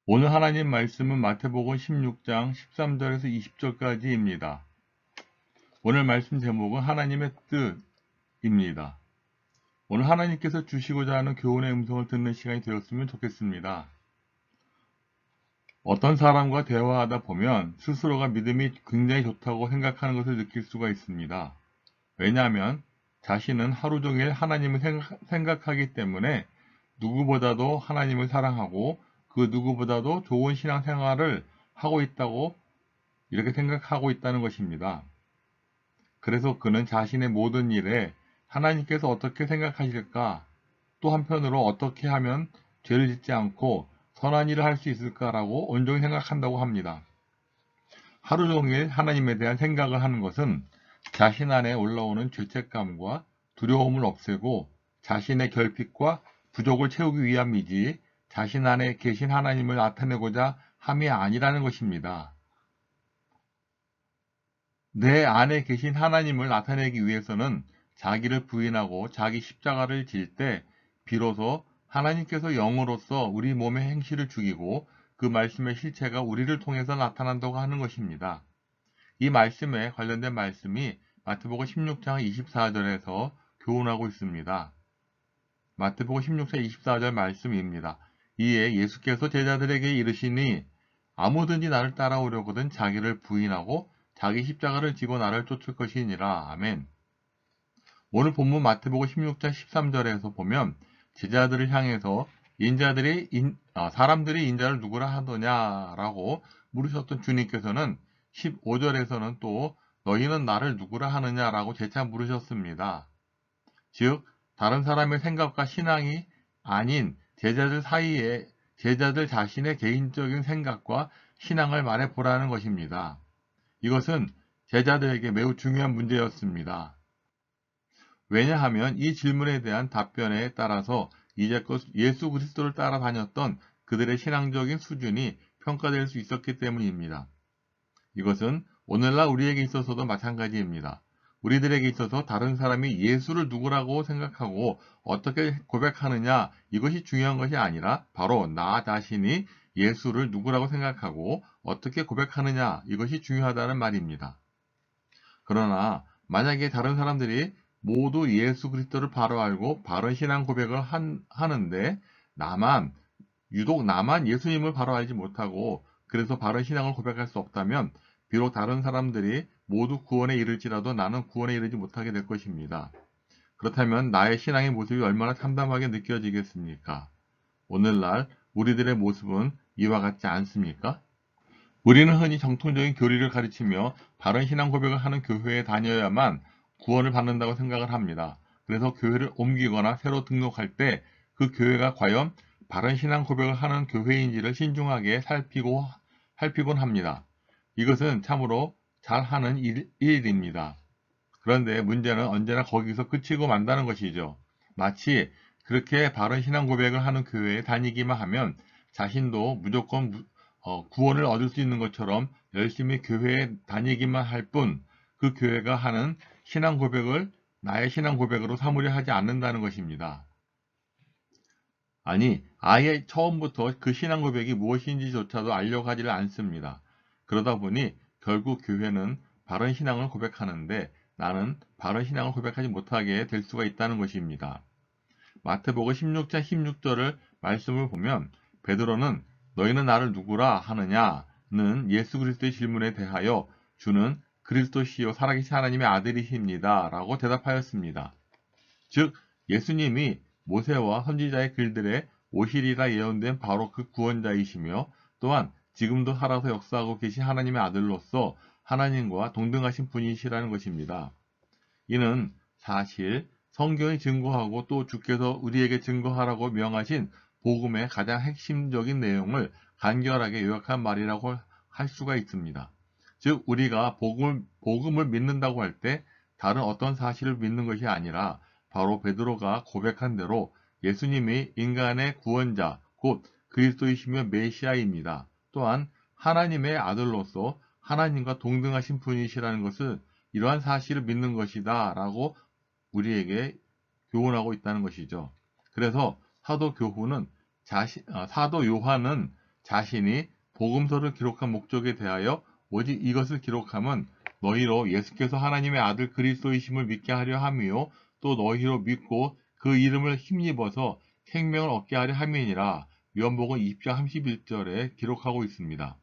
오늘 하나님 말씀은 마태복음 16장 13절에서 20절까지입니다. 오늘 말씀 제목은 하나님의 뜻입니다. 오늘 하나님께서 주시고자 하는 교훈의 음성을 듣는 시간이 되었으면 좋겠습니다. 어떤 사람과 대화하다 보면 스스로가 믿음이 굉장히 좋다고 생각하는 것을 느낄 수가 있습니다. 왜냐하면 자신은 하루 종일 하나님을 생각하기 때문에 누구보다도 하나님을 사랑하고 그 누구보다도 좋은 신앙생활을 하고 있다고 이렇게 생각하고 있다는 것입니다. 그래서 그는 자신의 모든 일에 하나님께서 어떻게 생각하실까, 또 한편으로 어떻게 하면 죄를 짓지 않고 선한 일을 할 수 있을까라고 온종일 생각한다고 합니다. 하루 종일 하나님에 대한 생각을 하는 것은 자신 안에 올라오는 죄책감과 두려움을 없애고 자신의 결핍과 부족을 채우기 위함이지 자신 안에 계신 하나님을 나타내고자 함이 아니라는 것입니다. 내 안에 계신 하나님을 나타내기 위해서는 자기를 부인하고 자기 십자가를 질 때 비로소 하나님께서 영으로서 우리 몸의 행실을 죽이고 그 말씀의 실체가 우리를 통해서 나타난다고 하는 것입니다. 이 말씀에 관련된 말씀이 마태복음 16장 24절에서 교훈하고 있습니다. 마태복음 16장 24절 말씀입니다. 이에 예수께서 제자들에게 이르시니 아무든지 나를 따라오려거든 자기를 부인하고 자기 십자가를 지고 나를 쫓을 것이니라. 아멘. 오늘 본문 마태복음 16장 13절에서 보면 제자들을 향해서 사람들이 인자를 누구라 하더냐라고 물으셨던 주님께서는 15절에서는 또 너희는 나를 누구라 하느냐라고 재차 물으셨습니다. 즉 다른 사람의 생각과 신앙이 아닌 제자들 사이에 제자들 자신의 개인적인 생각과 신앙을 말해보라는 것입니다. 이것은 제자들에게 매우 중요한 문제였습니다. 왜냐하면 이 질문에 대한 답변에 따라서 이제껏 예수 그리스도를 따라다녔던 그들의 신앙적인 수준이 평가될 수 있었기 때문입니다. 이것은 오늘날 우리에게 있어서도 마찬가지입니다. 우리들에게 있어서 다른 사람이 예수를 누구라고 생각하고 어떻게 고백하느냐, 이것이 중요한 것이 아니라 바로 나 자신이 예수를 누구라고 생각하고 어떻게 고백하느냐, 이것이 중요하다는 말입니다. 그러나 만약에 다른 사람들이 모두 예수 그리스도를 바로 알고 바른 신앙 고백을 하는데 유독 나만 예수님을 바로 알지 못하고 그래서 바른 신앙을 고백할 수 없다면 비록 다른 사람들이 모두 구원에 이를지라도 나는 구원에 이르지 못하게 될 것입니다. 그렇다면 나의 신앙의 모습이 얼마나 참담하게 느껴지겠습니까? 오늘날 우리들의 모습은 이와 같지 않습니까? 우리는 흔히 정통적인 교리를 가르치며 바른 신앙 고백을 하는 교회에 다녀야만 구원을 받는다고 생각을 합니다. 그래서 교회를 옮기거나 새로 등록할 때 그 교회가 과연 바른 신앙 고백을 하는 교회인지를 신중하게 살피곤 합니다. 이것은 참으로 잘하는 일입니다. 그런데 문제는 언제나 거기서 그치고 만다는 것이죠. 마치 그렇게 바른 신앙 고백을 하는 교회에 다니기만 하면 자신도 무조건 구원을 얻을 수 있는 것처럼 열심히 교회에 다니기만 할 뿐 그 교회가 하는 신앙 고백을 나의 신앙 고백으로 삼으려 하지 않는다는 것입니다. 아니, 아예 처음부터 그 신앙 고백이 무엇인지조차도 알려고 하지를 않습니다. 그러다 보니 결국 교회는 바른 신앙을 고백하는데 나는 바른 신앙을 고백하지 못하게 될 수가 있다는 것입니다. 마태복음 16장 16절을 말씀을 보면 베드로는 너희는 나를 누구라 하느냐는 예수 그리스도의 질문에 대하여 주는 그리스도시요 살아계신 하나님의 아들이십니다. 라고 대답하였습니다. 즉 예수님이 모세와 선지자의 글들에 오시리라 예언된 바로 그 구원자이시며 또한 지금도 살아서 역사하고 계신 하나님의 아들로서 하나님과 동등하신 분이시라는 것입니다. 이는 사실 성경이 증거하고 또 주께서 우리에게 증거하라고 명하신 복음의 가장 핵심적인 내용을 간결하게 요약한 말이라고 할 수가 있습니다. 즉 우리가 복음을 믿는다고 할 때 다른 어떤 사실을 믿는 것이 아니라 바로 베드로가 고백한 대로 예수님이 인간의 구원자 곧 그리스도이시며 메시아입니다. 또한 하나님의 아들로서 하나님과 동등하신 분이시라는 것을 이러한 사실을 믿는 것이다 라고 우리에게 교훈하고 있다는 것이죠. 그래서 사도 요한은 자신이 복음서를 기록한 목적에 대하여 오직 이것을 기록함은 너희로 예수께서 하나님의 아들 그리스도이심을 믿게 하려 함이요 또 너희로 믿고 그 이름을 힘입어서 생명을 얻게 하려 함이니라. 요한복음 20장 31절에 기록하고 있습니다.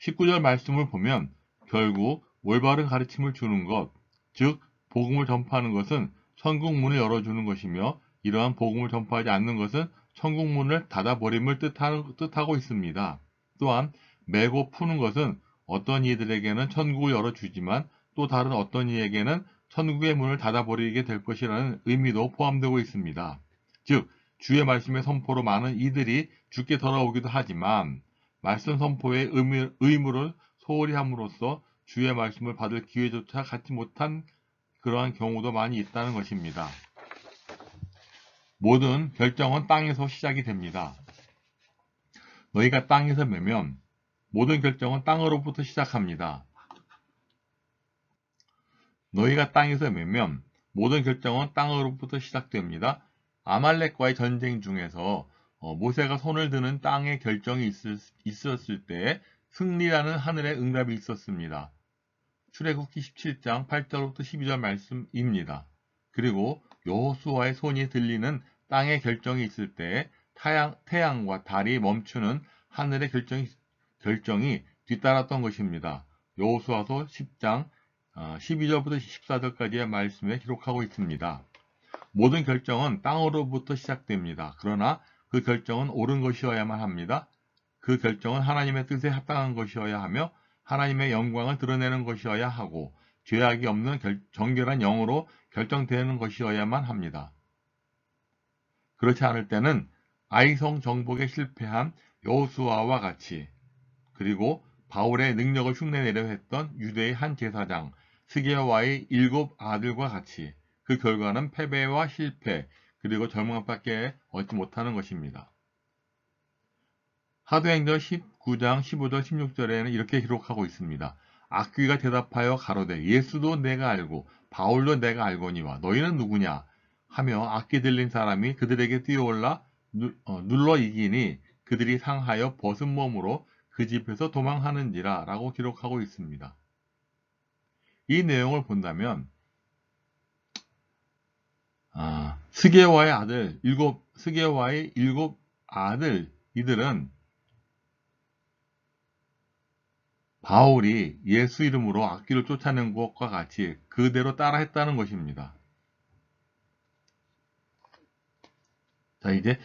19절 말씀을 보면 결국 올바른 가르침을 주는 것, 즉 복음을 전파하는 것은 천국문을 열어주는 것이며 이러한 복음을 전파하지 않는 것은 천국문을 닫아버림을 뜻하고 있습니다. 또한 매고 푸는 것은 어떤 이들에게는 천국을 열어주지만 또 다른 어떤 이에게는 천국의 문을 닫아버리게 될 것이라는 의미도 포함되고 있습니다. 즉 주의 말씀의 선포로 많은 이들이 주께 돌아오기도 하지만 말씀 선포의 의무를 소홀히 함으로써 주의 말씀을 받을 기회조차 갖지 못한 그러한 경우도 많이 있다는 것입니다. 모든 결정은 땅에서 시작이 됩니다. 너희가 땅에서 매면 모든 결정은 땅으로부터 시작합니다. 너희가 땅에서 매면 모든 결정은 땅으로부터 시작됩니다. 아말렉과의 전쟁 중에서 모세가 손을 드는 땅의 결정이 있었을 때 승리라는 하늘의 응답이 있었습니다. 출애굽기 17장 8절부터 12절 말씀입니다. 그리고 여호수아의 손이 들리는 땅의 결정이 있을 때 태양과 달이 멈추는 하늘의 결정이 뒤따랐던 것입니다. 여호수아서 10장 12절부터 14절까지의 말씀에 기록하고 있습니다. 모든 결정은 땅으로부터 시작됩니다. 그러나 그 결정은 옳은 것이어야만 합니다. 그 결정은 하나님의 뜻에 합당한 것이어야 하며 하나님의 영광을 드러내는 것이어야 하고 죄악이 없는 정결한 영으로 결정되는 것이어야만 합니다. 그렇지 않을 때는 아이성 정복에 실패한 여호수아와 같이 그리고 바울의 능력을 흉내내려 했던 유대의 한 제사장 스게와의 7 아들과 같이 그 결과는 패배와 실패 그리고 절망밖에 얻지 못하는 것입니다. 사도행전 19장 15절 16절에는 이렇게 기록하고 있습니다. 악귀가 대답하여 가로되 예수도 내가 알고 바울도 내가 알거니와 너희는 누구냐 하며 악귀 들린 사람이 그들에게 뛰어올라 눌러 이기니 그들이 상하여 벗은 몸으로 그 집에서 도망하는지라 라고 기록하고 있습니다. 이 내용을 본다면 스게와의 7 아들 이들은 바울이 예수 이름으로 악귀를 쫓아낸 것과 같이 그대로 따라했다는 것입니다. 자, 이제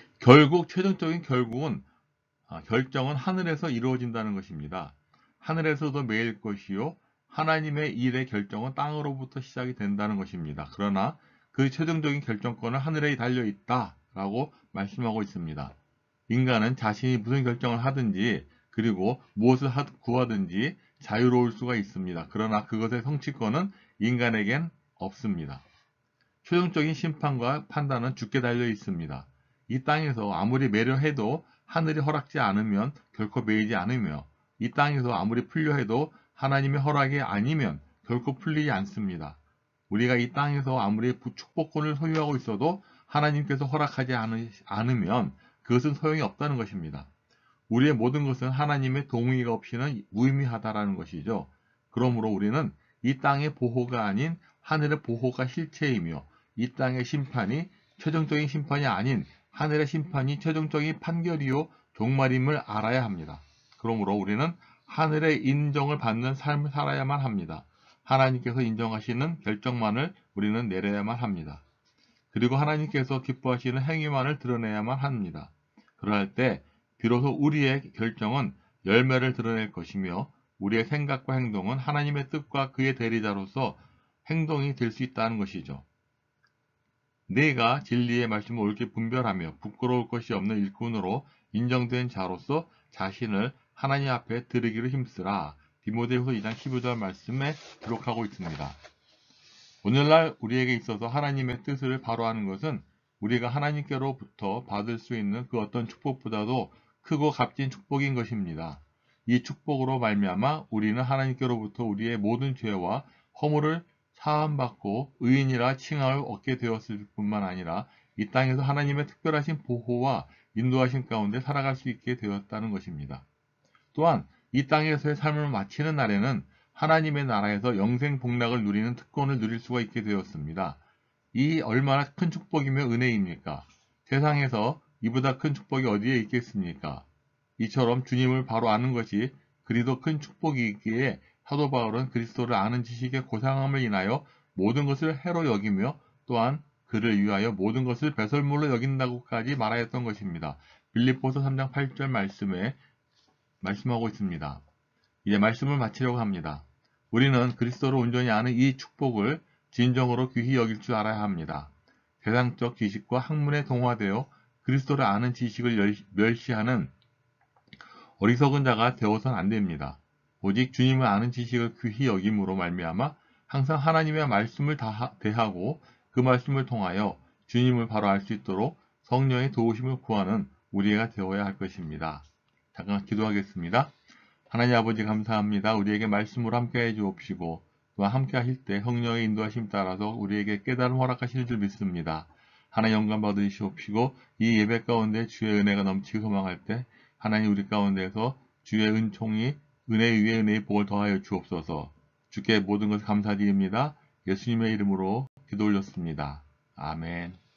최종적인 결정은 하늘에서 이루어진다는 것입니다. 하늘에서도 매일 것이요 하나님의 일의 결정은 땅으로부터 시작이 된다는 것입니다. 그러나 그 최종적인 결정권은 하늘에 달려있다 라고 말씀하고 있습니다. 인간은 자신이 무슨 결정을 하든지 그리고 무엇을 구하든지 자유로울 수가 있습니다. 그러나 그것의 성취권은 인간에겐 없습니다. 최종적인 심판과 판단은 주께 달려 있습니다. 이 땅에서 아무리 매려 해도 하늘이 허락지 않으면 결코 매이지 않으며 이 땅에서 아무리 풀려 해도 하나님의 허락이 아니면 결코 풀리지 않습니다. 우리가 이 땅에서 아무리 축복권을 소유하고 있어도 하나님께서 허락하지 않으면 그것은 소용이 없다는 것입니다. 우리의 모든 것은 하나님의 동의가 없이는 무의미하다라는 것이죠. 그러므로 우리는 이 땅의 보호가 아닌 하늘의 보호가 실체이며 이 땅의 심판이 최종적인 심판이 아닌 하늘의 심판이 최종적인 판결이요 종말임을 알아야 합니다. 그러므로 우리는 하늘의 인정을 받는 삶을 살아야만 합니다. 하나님께서 인정하시는 결정만을 우리는 내려야만 합니다. 그리고 하나님께서 기뻐하시는 행위만을 드러내야만 합니다. 그러할 때 비로소 우리의 결정은 열매를 드러낼 것이며 우리의 생각과 행동은 하나님의 뜻과 그의 대리자로서 행동이 될 수 있다는 것이죠. 내가 진리의 말씀을 옳게 분별하며 부끄러울 것이 없는 일꾼으로 인정된 자로서 자신을 하나님 앞에 드리기를 힘쓰라. 디모데후서 2장 15절 말씀에 기록하고 있습니다. 오늘날 우리에게 있어서 하나님의 뜻을 바로하는 것은 우리가 하나님께로부터 받을 수 있는 그 어떤 축복보다도 크고 값진 축복인 것입니다. 이 축복으로 말미암아 우리는 하나님께로부터 우리의 모든 죄와 허물을 사함받고 의인이라 칭함을 얻게 되었을 뿐만 아니라 이 땅에서 하나님의 특별하신 보호와 인도하심 가운데 살아갈 수 있게 되었다는 것입니다. 또한 이 땅에서의 삶을 마치는 날에는 하나님의 나라에서 영생 복락을 누리는 특권을 누릴 수가 있게 되었습니다. 이 얼마나 큰 축복이며 은혜입니까? 세상에서 이보다 큰 축복이 어디에 있겠습니까? 이처럼 주님을 바로 아는 것이 그리도 큰 축복이기에 사도 바울은 그리스도를 아는 지식의 고상함을 인하여 모든 것을 해로 여기며 또한 그를 위하여 모든 것을 배설물로 여긴다고까지 말하였던 것입니다. 빌립보서 3장 8절 말씀에 말씀하고 있습니다. 이제 말씀을 마치려고 합니다. 우리는 그리스도를 온전히 아는 이 축복을 진정으로 귀히 여길 줄 알아야 합니다. 세상적 지식과 학문에 동화되어 그리스도를 아는 지식을 멸시하는 어리석은 자가 되어서는 안 됩니다. 오직 주님을 아는 지식을 귀히 여김으로 말미암아 항상 하나님의 말씀을 대하고 그 말씀을 통하여 주님을 바로 알 수 있도록 성령의 도우심을 구하는 우리가 되어야 할 것입니다. 잠깐 기도하겠습니다. 하나님 아버지 감사합니다. 우리에게 말씀으로 함께해 주옵시고 또한 함께 하실 때 성령의 인도하심 따라서 우리에게 깨달음 허락하실 줄 믿습니다. 하나님 영광 받으시옵시고 이 예배 가운데 주의 은혜가 넘치게 소망할 때 하나님 우리 가운데서 주의 은총이 은혜 위에 은혜의 복을 더하여 주옵소서. 주께 모든 것을 감사드립니다. 예수님의 이름으로 기도 올렸습니다. 아멘.